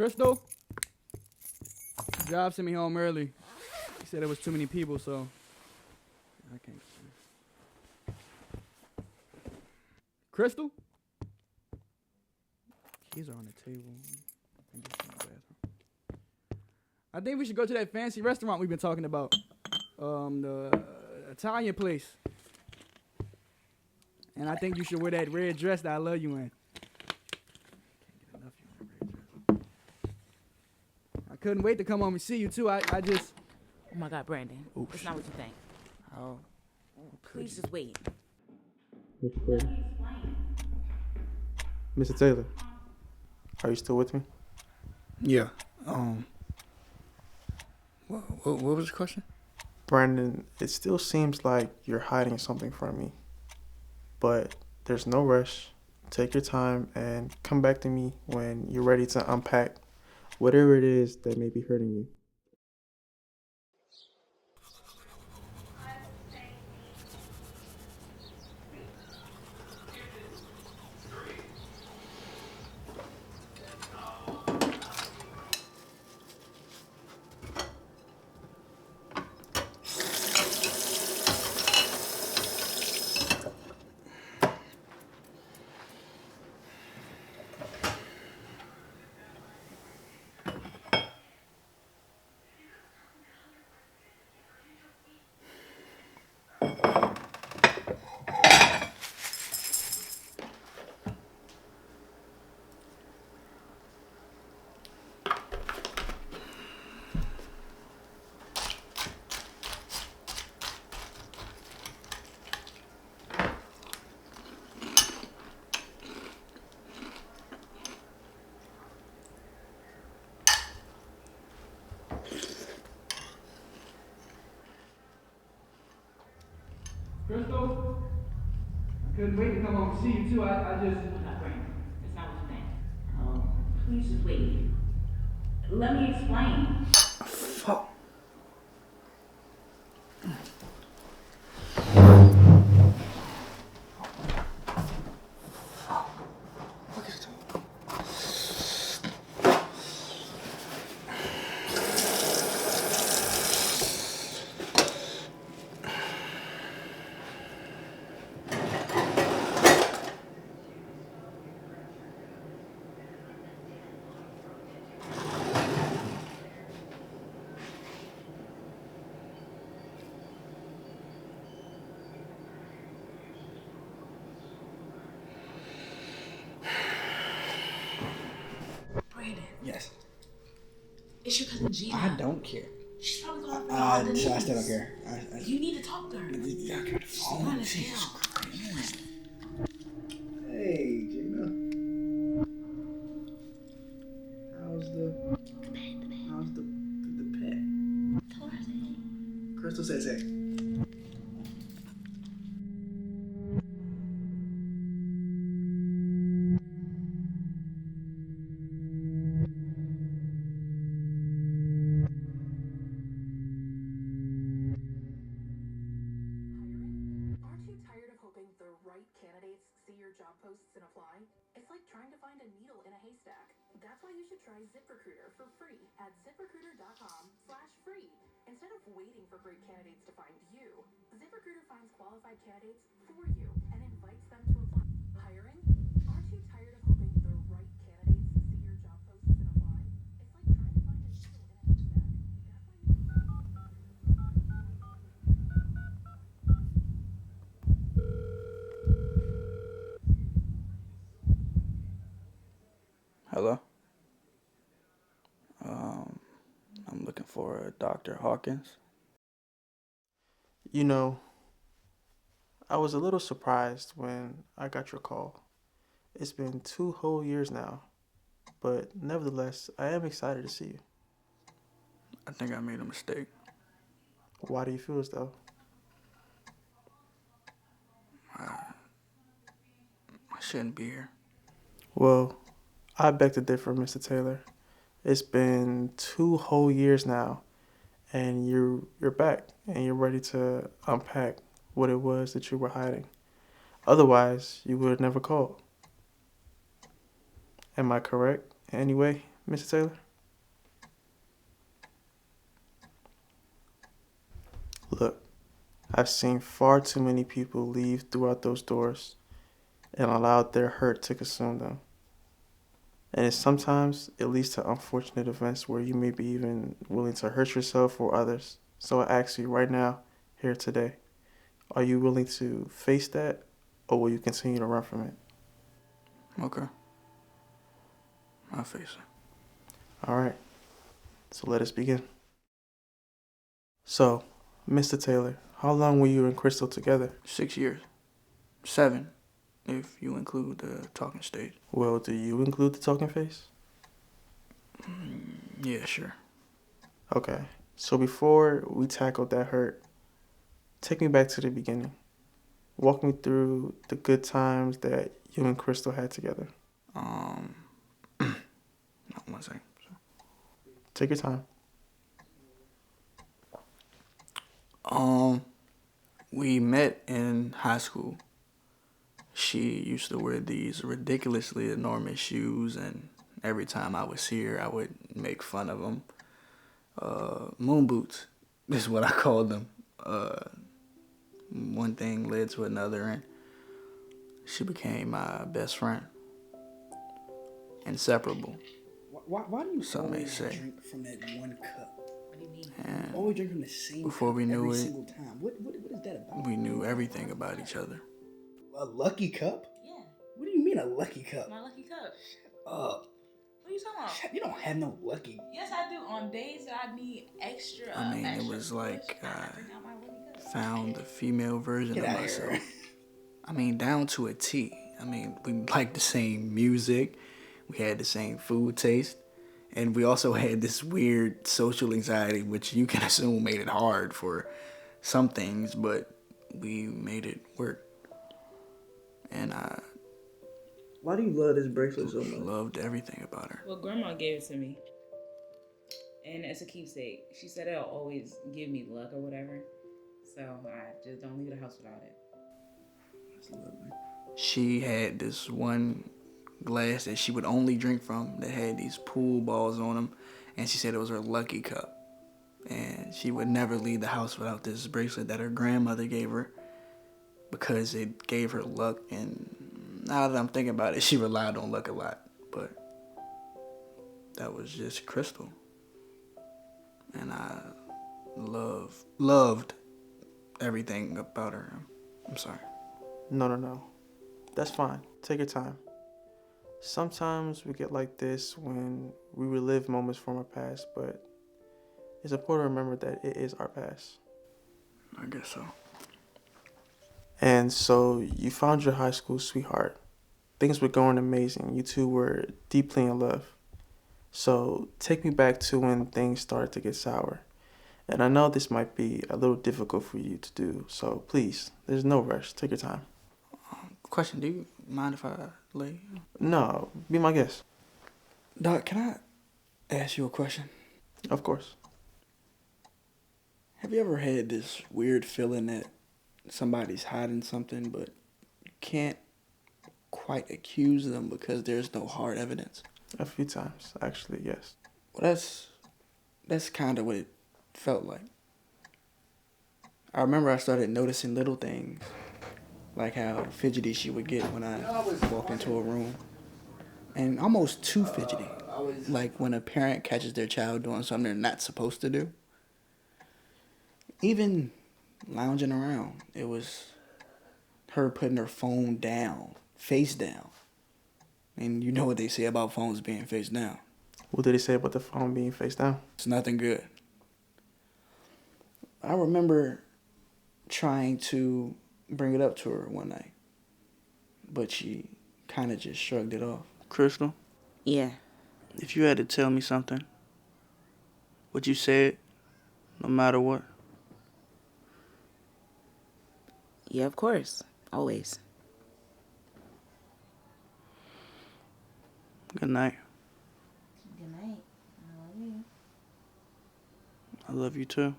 Crystal? Job sent me home early. He said there was too many people, so I can't. Crystal? Keys are on the table. I think we should go to that fancy restaurant we've been talking about. The Italian place. And I think you should wear that red dress that I love you in. I couldn't wait to come home and see you too. I just. Oh my God, Brandon. Oh, That's not what you think. Oh. Please just wait. Mr. Taylor. Mr. Taylor, are you still with me? Yeah. What was the question? Brandon, it still seems like you're hiding something from me. But there's no rush. Take your time and come back to me when you're ready to unpack whatever it is that may be hurting you. Crystal? I couldn't wait to come home and see you too. I just. Oh my God, Brandon. That's not what you think. Oh. Please just wait. Let me explain. Fuck. Brandon. Yes. It's your cousin Gina. I don't care. She's probably going to all the news. I still don't care. You need to talk to her. I got the phone. Brandon, Jesus hell. Christ. Hey, Gina. How's the pet? Tell her I said hey. Crystal says hey. Aren't you tired of hoping the right candidates see your job posts and apply? It's like trying to find a needle in a haystack. That's why you should try ZipRecruiter for free at ziprecruiter.com/free. Instead of waiting for great candidates to find you, ZipRecruiter finds qualified candidates for you and invites them to apply. Hiring? Aren't you tired of hoping the right candidates see your job posts and apply? It's like trying to find a needle in a haystack. Hello? I'm looking for Dr. Hawkins. You know, I was a little surprised when I got your call. It's been 2 whole years now, but nevertheless, I am excited to see you. I think I made a mistake. Why do you feel as though? I shouldn't be here. Well, I beg to differ, Mr. Taylor. It's been 2 whole years now, and you're back, and you're ready to unpack what it was that you were hiding. Otherwise, you would have never called. Am I correct? Anyway. Mr. Taylor? Look, I've seen far too many people leave throughout those doors and allowed their hurt to consume them. And sometimes it leads to unfortunate events where you may be even willing to hurt yourself or others. So I ask you right now, here today, are you willing to face that, or will you continue to run from it? Okay. I'll face it. All right, so let us begin. So, Mr. Taylor, how long were you and Crystal together? 6 years. 7, if you include the talking stage. Well, do you include the talking phase? Yeah, sure. Okay, so before we tackled that hurt, take me back to the beginning. Walk me through the good times that you and Crystal had together. One second. Take your time. We met in high school. She used to wear these ridiculously enormous shoes, and every time I would see her, I would make fun of them. Moon boots is what I called them. One thing led to another, and she became my best friend. Inseparable. Why do you Some may always say. drink from that one cup? What do you mean? And Always drink from the same before cup we knew every it, single time. What is that about? we knew everything about each other. A lucky cup? Yeah, What do you mean a lucky cup? my lucky cup. Up. What are you talking about? You don't have no lucky. Yes, I do. On days that I need extra. I mean, it extra was push, like I drink out my lucky cup. found the female version Get of out of myself. here. I mean, down to a T. I mean, we liked the same music, we had the same food taste, and we also had this weird social anxiety, which you can assume made it hard for some things, but we made it work. And I Why do you love this bracelet so much? loved everything about her. Well, Grandma gave it to me, and as a keepsake, she said it'll always give me luck or whatever. So I just don't leave the house without it. That's lovely. She had this one glass that she would only drink from that had these pool balls on them, and she said it was her lucky cup. And she would never leave the house without this bracelet that her grandmother gave her because it gave her luck. And now that I'm thinking about it, she relied on luck a lot. But that was just Crystal. And I loved everything about her. I'm sorry. No. That's fine. Take your time. Sometimes we get like this when we relive moments from our past, but it's important to remember that it is our past. I guess so. And so you found your high school sweetheart. Things were going amazing. You two were deeply in love. So take me back to when things started to get sour. And I know this might be a little difficult for you to do, so please, there's no rush. Take your time. Question, do you mind if I lay? No, be my guest. Doc, can I ask you a question? Of course. Have you ever had this weird feeling that somebody's hiding something, but you can't quite accuse them because there's no hard evidence? A few times, actually, yes. Well, that's kind of what it felt like. I remember I started noticing little things, like how fidgety she would get when I walked into a room, and almost too fidgety, like when a parent catches their child doing something they're not supposed to do. Even lounging around, it was her putting her phone down, face down. And you know what they say about phones being face down. What did he say about the phone being face down? It's nothing good. I remember trying to bring it up to her one night, but she kind of just shrugged it off. Crystal, Yeah. if you had to tell me something, would you say it no matter what? Yeah, of course. Always. Good night. Good night. I love you. I love you too.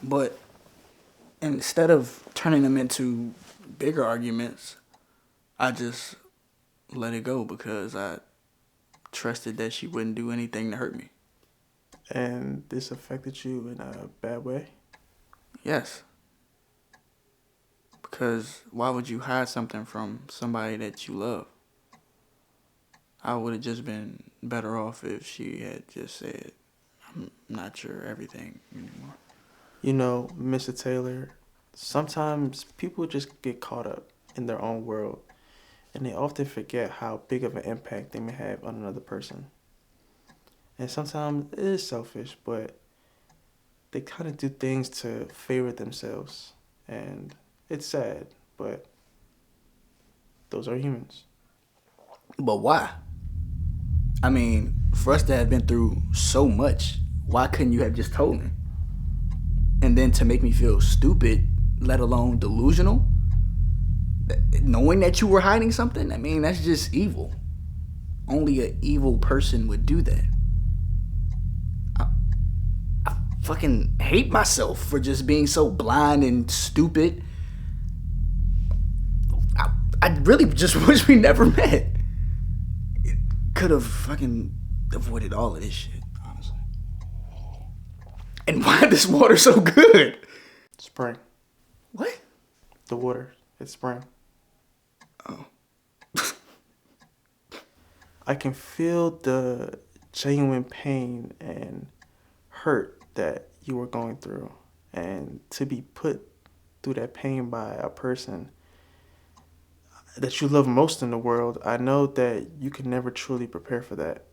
But instead of turning them into bigger arguments, I just let it go because I trusted that she wouldn't do anything to hurt me. And this affected you in a bad way? Yes. Because why would you hide something from somebody that you love? I would have just been better off if she had just said, I'm not your everything anymore. You know, Mr. Taylor, sometimes people just get caught up in their own world and they often forget how big of an impact they may have on another person. And sometimes it is selfish, but they kind of do things to favor themselves. And it's sad, but those are humans. But why? I mean, for us to have been through so much, why couldn't you have just told me? And then to make me feel stupid, let alone delusional, knowing that you were hiding something, I mean, that's just evil. Only an evil person would do that. I fucking hate myself for just being so blind and stupid. I really just wish we never met. Could have fucking avoided all of this shit, honestly. And why is this water so good? Spring. What? The water. It's spring. Oh. I can feel the genuine pain and hurt that you were going through. And to be put through that pain by a person that you love most in the world, I know that you can never truly prepare for that.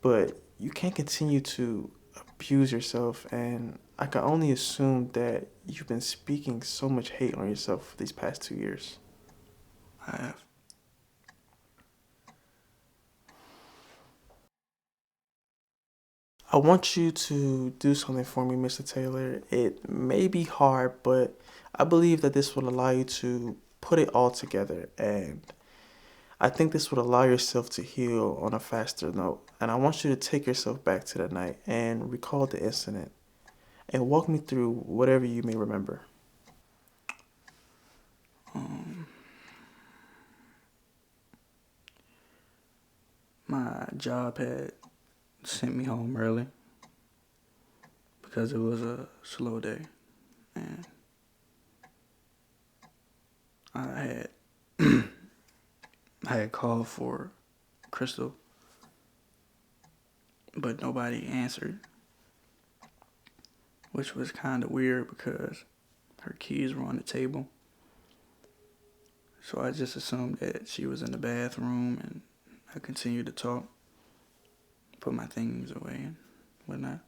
But you can't continue to abuse yourself, and I can only assume that you've been speaking so much hate on yourself for these past 2 years. I have. I want you to do something for me, Mr. Taylor. It may be hard, but I believe that this will allow you to put it all together, and I think this would allow yourself to heal on a faster note. And I want you to take yourself back to that night and recall the incident and walk me through whatever you may remember. My job had sent me home early because it was a slow day, and I had I had called for Crystal, but nobody answered, which was kind of weird because her keys were on the table. So I just assumed that she was in the bathroom, and I continued to talk, put my things away and whatnot.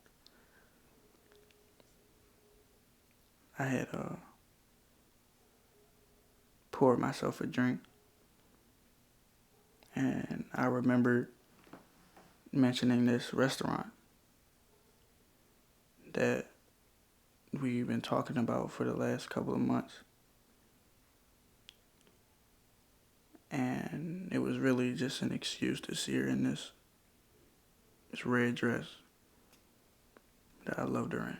I had poured myself a drink, and I remembered mentioning this restaurant that we've been talking about for the last couple of months. And it was really just an excuse to see her in this red dress that I loved her in.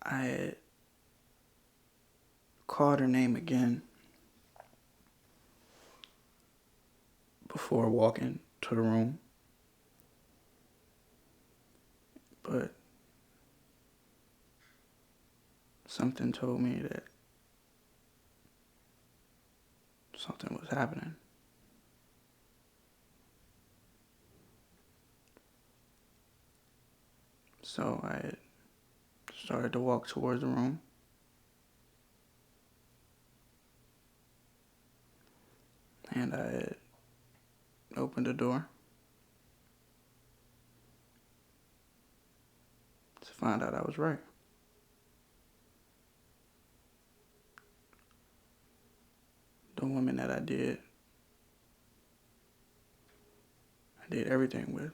I had called her name again before walking to the room, but something told me that something was happening. So I started to walk towards the room. And I opened the door to find out I was right. The woman that I did everything with,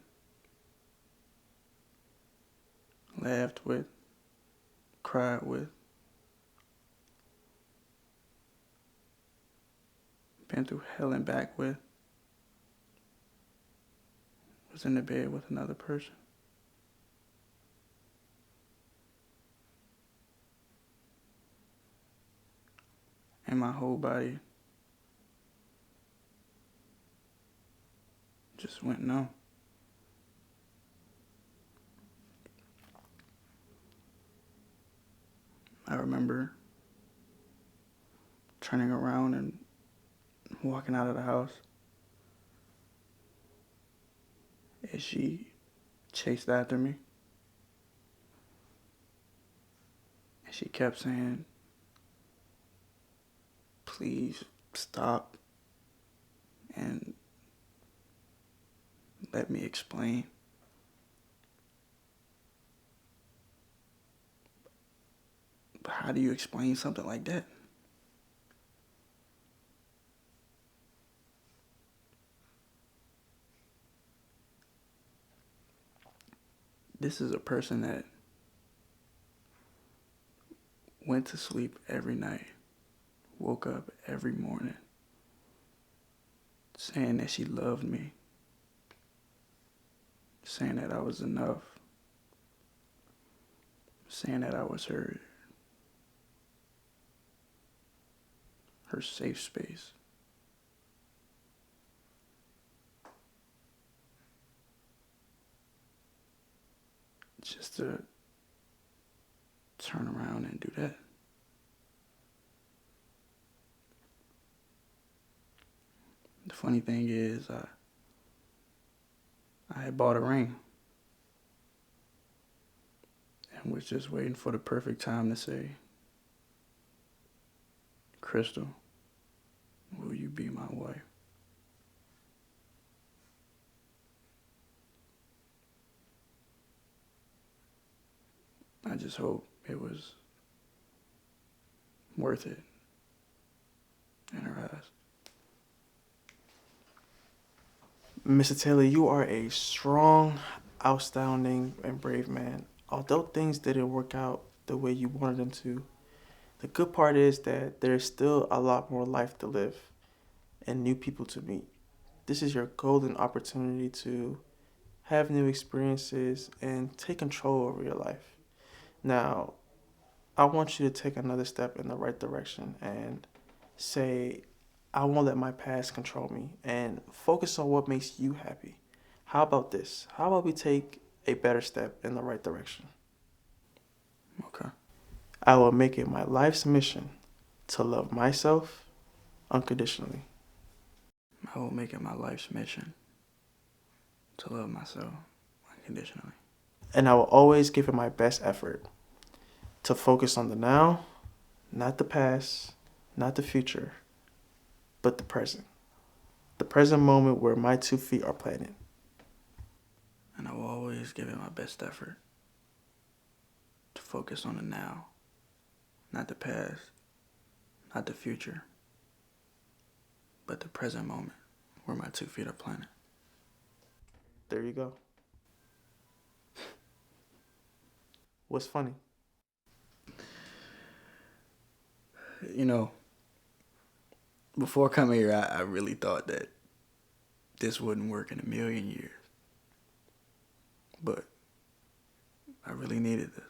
laughed with, cried with, been through hell and back with, was in the bed with another person. my whole body just went numb. I remember turning around and walking out of the house as she chased after me. And she kept saying, please stop and let me explain. But how do you explain something like that? This is a person that went to sleep every night, woke up every morning, saying that she loved me, saying that I was enough, saying that I was her safe space. Just to turn around and do that. The funny thing is, I had bought a ring and was just waiting for the perfect time to say, Crystal, will you be my wife? I just hope it was worth it in her eyes. Mr. Taylor, you are a strong, outstanding, and brave man. Although things didn't work out the way you wanted them to, the good part is that there's still a lot more life to live and new people to meet. This is your golden opportunity to have new experiences and take control over your life. Now, I want you to take another step in the right direction and say, I won't let my past control me and focus on what makes you happy. How about this? How about we take a better step in the right direction? Okay. I will make it my life's mission to love myself unconditionally. I will make it my life's mission to love myself unconditionally. And I will always give it my best effort to focus on the now, not the past, not the future, but the present. The present moment where my 2 feet are planted. And I will always give it my best effort to focus on the now, not the past, not the future, but the present moment where my 2 feet are planted. There you go. What's funny? You know, before coming here, I really thought that this wouldn't work in a million years. But I really needed this.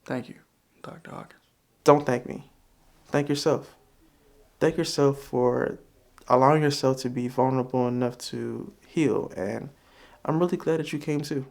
Thank you, Dr. Hawkins. Don't thank me. Thank yourself. Thank yourself for allowing yourself to be vulnerable enough to heal. And I'm really glad that you came too.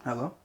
Hello?